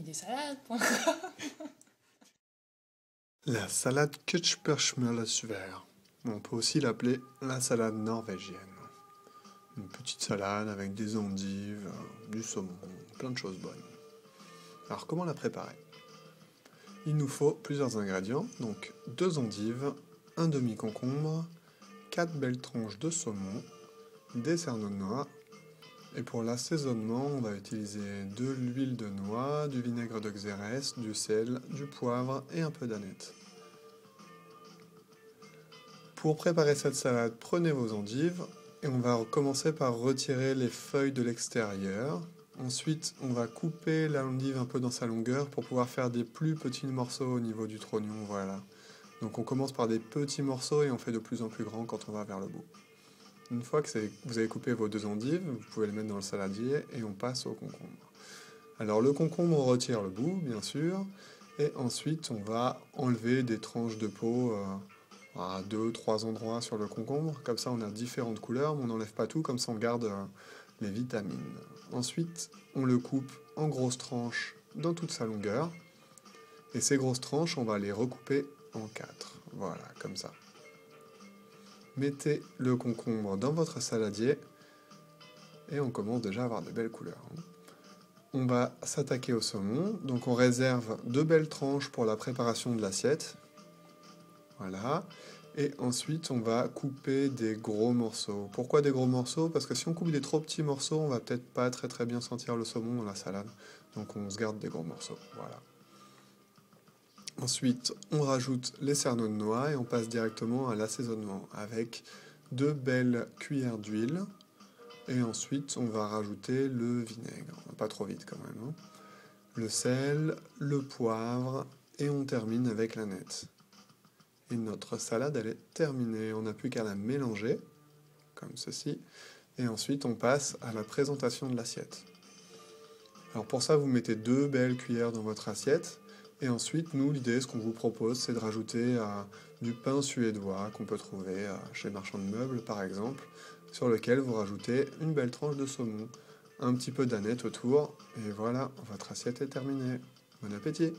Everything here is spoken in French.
idésalade.com. La salade Kutschperschmöllersver. On peut aussi l'appeler la salade norvégienne. Une petite salade avec des endives, du saumon, plein de choses bonnes. Alors comment la préparer? Il nous faut plusieurs ingrédients, donc 2 endives, un demi-concombre, 4 belles tranches de saumon, des cerneaux de noix, et pour l'assaisonnement, on va utiliser de l'huile de noix, du vinaigre de xérès, du sel, du poivre et un peu d'aneth. Pour préparer cette salade, prenez vos endives et on va commencer par retirer les feuilles de l'extérieur. Ensuite, on va couper l'endive un peu dans sa longueur pour pouvoir faire des plus petits morceaux au niveau du trognon, voilà. Donc on commence par des petits morceaux et on fait de plus en plus grand quand on va vers le bout. Une fois que vous avez coupé vos 2 endives, vous pouvez les mettre dans le saladier et on passe au concombre. Alors le concombre, on retire le bout, bien sûr, et ensuite on va enlever des tranches de peau à 2-3 endroits sur le concombre. Comme ça, on a différentes couleurs, mais on n'enlève pas tout, comme ça on garde les vitamines. Ensuite, on le coupe en grosses tranches dans toute sa longueur, et ces grosses tranches, on va les recouper en 4. Voilà, comme ça. Mettez le concombre dans votre saladier et on commence déjà à avoir de belles couleurs. On va s'attaquer au saumon, donc on réserve 2 belles tranches pour la préparation de l'assiette. Voilà. Et ensuite on va couper des gros morceaux. Pourquoi des gros morceaux? Parce que si on coupe des trop petits morceaux, on va peut-être pas très bien sentir le saumon dans la salade. Donc on se garde des gros morceaux. Voilà. Ensuite, on rajoute les cerneaux de noix et on passe directement à l'assaisonnement avec 2 belles cuillères d'huile. Et ensuite, on va rajouter le vinaigre, pas trop vite quand même, hein. Le sel, le poivre et on termine avec l'aneth. Et notre salade, elle est terminée. On n'a plus qu'à la mélanger, comme ceci. Et ensuite, on passe à la présentation de l'assiette. Alors pour ça, vous mettez 2 belles cuillères dans votre assiette. Et ensuite, nous, l'idée, ce qu'on vous propose, c'est de rajouter du pain suédois qu'on peut trouver chez les marchands de meubles, par exemple, sur lequel vous rajoutez une belle tranche de saumon, un petit peu d'aneth autour, et voilà, votre assiette est terminée. Bon appétit!